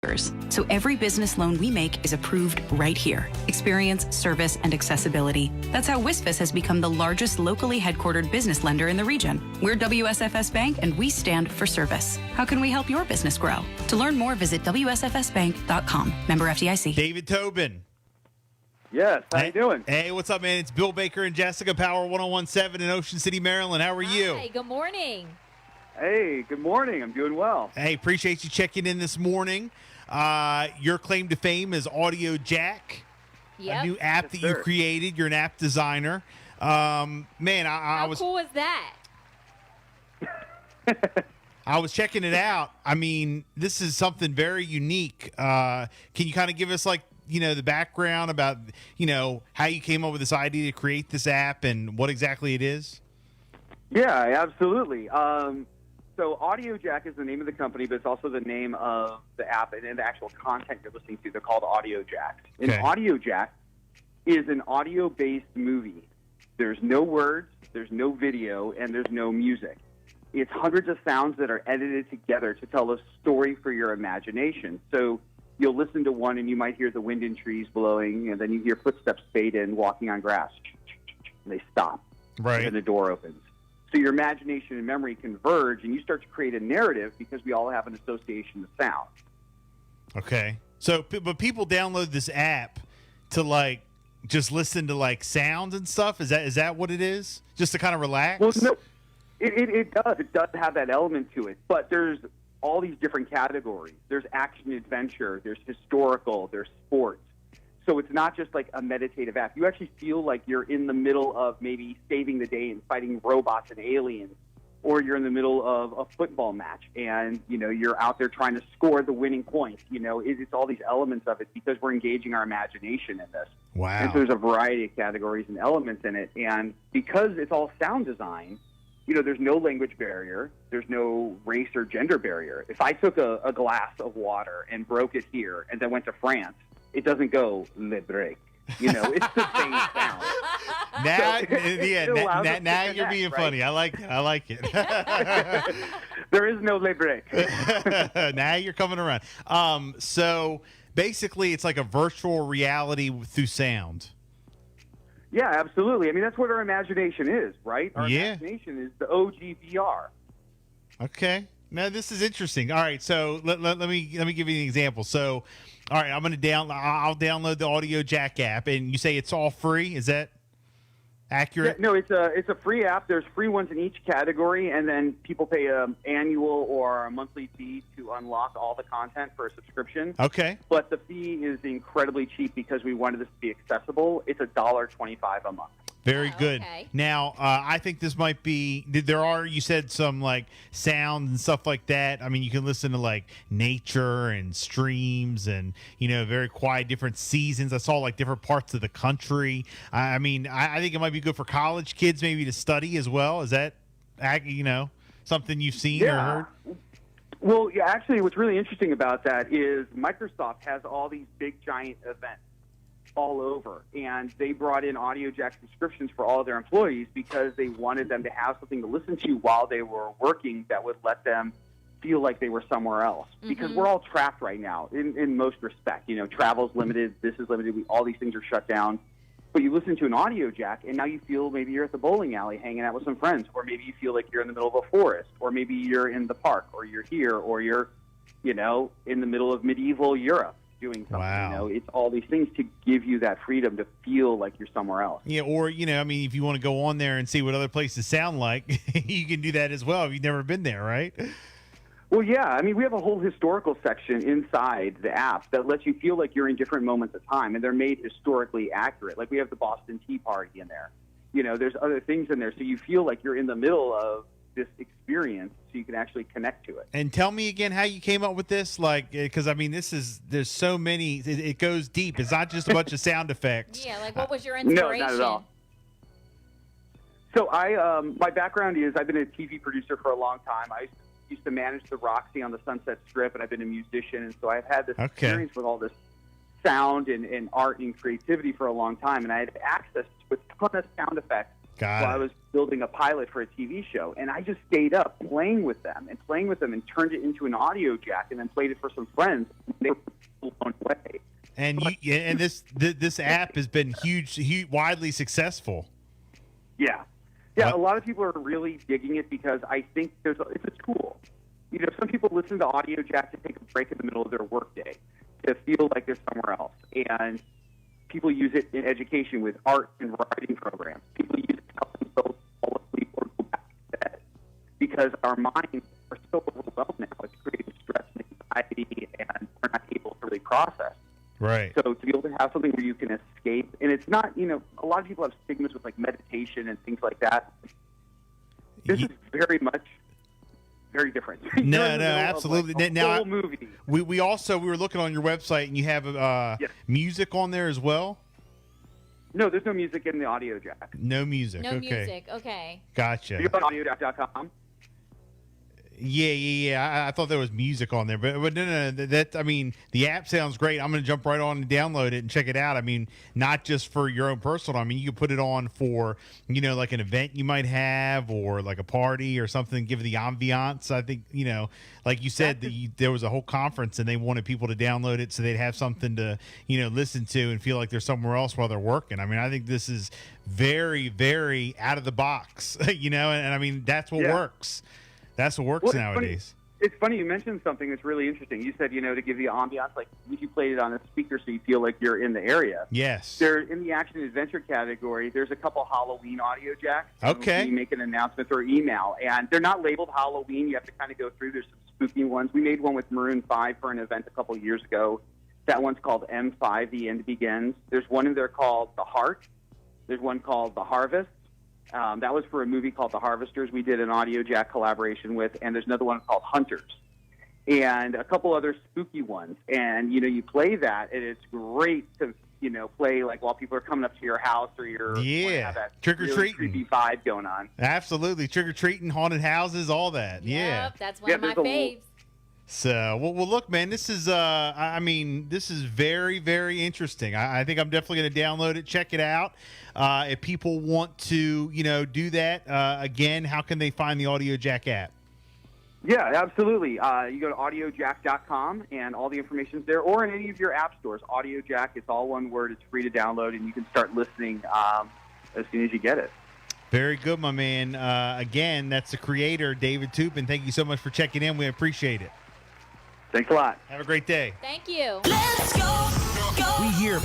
So every business loan we make is approved right here. Experience, service, and accessibility. That's how WSFS has become the largest locally headquartered business lender in the region. We're WSFS Bank, and we stand for service. How can we help your business grow? To learn more, visit WSFSbank.com. Member FDIC. David Tobin. Yes, how you doing? Hey, what's up, man? It's Bill Baker and Jessica, Power 101.7 in Ocean City, Maryland. How are you? Hi, good morning. Hey, good morning. I'm doing well. Hey, appreciate you checking in this morning. Your claim to fame is Audiojack, a new app that you created. You're an app designer. Man, How cool is that? I was checking it out. I mean, this is something very unique. Can you kind of give us, like, the background about, how you came up with this idea to create this app and what exactly it is? Yeah, absolutely. So Audiojack is the name of the company, but it's also the name of the app and the actual content you're listening to. They're called Audiojack. And Audiojack is an audio-based movie. There's no words, there's no video, and there's no music. It's hundreds of sounds that are edited together to tell a story for your imagination. So you'll listen to one and you might hear the wind in trees blowing, and then you hear footsteps fade in walking on grass. And they stop. Right. And the door opens. So your imagination and memory converge, and you start to create a narrative because we all have an association with sound. Okay. So, but people download this app to, like, just listen to, like, sounds and stuff? Is that what it is? Just to kind of relax? Well, no, it does. It does have that element to it. But there's all these different categories. There's action-adventure. There's historical. There's sports. So it's not just like a meditative app. You actually feel like you're in the middle of maybe saving the day and fighting robots and aliens, or you're in the middle of a football match and, you're out there trying to score the winning point. It's all these elements of it because we're engaging our imagination in this. Wow. And so there's a variety of categories and elements in it. And because it's all sound design, there's no language barrier. There's no race or gender barrier. If I took a glass of water and broke it here and then went to France, it doesn't go le break. It's the same sound. Now you're being funny. I like it. There is no le break. Now you're coming around. So basically, it's like a virtual reality through sound. Yeah, absolutely. I mean, that's what our imagination is, right? Our imagination is the OG VR. Okay. Now this is interesting. All right, so let me give you an example. So, all right, I'll download the Audiojack app, and you say it's all free. Is that accurate? Yeah, no, it's a free app. There's free ones in each category, and then people pay an annual or a monthly fee to unlock all the content for a subscription. Okay. But the fee is incredibly cheap because we wanted this to be accessible. It's $1.25 a month. Very good. Okay. Now, I think this might be. You said some like sound and stuff like that. I mean, you can listen to like nature and streams and very quiet different seasons. I saw like different parts of the country. I mean, I think it might be good for college kids maybe to study as well. Is that something you've seen or heard? Well, yeah. Actually, what's really interesting about that is Microsoft has all these big giant events all over, and they brought in Audiojack subscriptions for all of their employees because they wanted them to have something to listen to while they were working that would let them feel like they were somewhere else. Mm-hmm. Because we're all trapped right now in most respect. Travel's limited, this is limited, all these things are shut down. But you listen to an Audiojack, and now you feel maybe you're at the bowling alley hanging out with some friends, or maybe you feel like you're in the middle of a forest, or maybe you're in the park, or you're here, or you're, in the middle of medieval Europe doing something. Wow. It's all these things to give you that freedom to feel like you're somewhere else. Yeah, or I mean, if you want to go on there and see what other places sound like, you can do that as well if you've never been there, right? Well, yeah. I mean, we have a whole historical section inside the app that lets you feel like you're in different moments of time, and they're made historically accurate. Like we have the Boston Tea Party in there. There's other things in there, so you feel like you're in the middle of this experience, so you can actually connect to it. And tell me again how you came up with this, like, because I mean, there's so many. It goes deep. It's not just a bunch of sound effects. Yeah, like what was your inspiration? No, not at all. So my background is I've been a TV producer for a long time. I used to manage the Roxy on the Sunset Strip, and I've been a musician, and so I've had this experience with all this sound and art and creativity for a long time, and I had access to a ton of sound effects Got while it. I was building a pilot for a TV show, and I just stayed up playing with them and turned it into an audio jack and then played it for some friends. They were blown away. And this app has been huge, widely successful. Yeah. Yeah, a lot of people are really digging it because I think it's a tool. You know, some people listen to Audiojack to take a break in the middle of their workday, to feel like they're somewhere else. And people use it in education with art and writing programs. People use it to help themselves fall asleep or go back to bed because our minds are so overwhelmed now. It's creating stress and anxiety, and we're not able to really process. Right. So to be able to have something where you can escape, and it's not, you know, a lot of people have stigmas with like meditation and things like that. This is very much very different. No, You're in the no, middle of, absolutely. like, a Now, full movie. We were looking on your website, and you have Yes. music on there as well. No, there's no music in the audio jack. No music. No Okay. music. Okay. Gotcha. You go on audiojack.com. Yeah. I thought there was music on there, but no. That I mean, the app sounds great. I'm going to jump right on and download it and check it out. I mean, not just for your own personal. I mean, you can put it on for, you know, like an event you might have, or like a party or something. Give it the ambiance. I think, you know, like you said, there was a whole conference and they wanted people to download it so they'd have something to, you know, listen to and feel like they're somewhere else while they're working. I mean, I think this is very, very out of the box, you know, and I mean, that's what works. That's what works nowadays. It's funny you mentioned something that's really interesting. You said, you know, to give you ambiance, like you played it on a speaker so you feel like you're in the area. Yes. There, in the action adventure category, there's a couple Halloween audio jacks. Okay. We make an announcement through email, and they're not labeled Halloween. You have to kind of go through. There's some spooky ones. We made one with Maroon 5 for an event a couple years ago. That one's called M5, The End Begins. There's one in there called The Heart. There's one called The Harvest. That was for a movie called The Harvesters we did an audio jack collaboration with, and there's another one called Hunters. And a couple other spooky ones. And, you know, you play that, and it's great to, you know, play like while people are coming up to your house or you're have that trick-or-treating. really creepy vibe going on. Absolutely. Trick-or-treating, haunted houses, all that. Yeah. Yep, that's one of my faves. So, well, look, man, this is, I mean, this is very, very interesting. I think I'm definitely going to download it, check it out. If people want to, you know, do that, again, how can they find the Audiojack app? Yeah, absolutely. You go to audiojack.com, and all the information's there, or in any of your app stores. Audiojack, it's all one word. It's free to download, and you can start listening as soon as you get it. Very good, my man. Again, that's the creator, David Tobin. Thank you so much for checking in. We appreciate it. Thanks a lot. Have a great day. Thank you. Let's go. We hear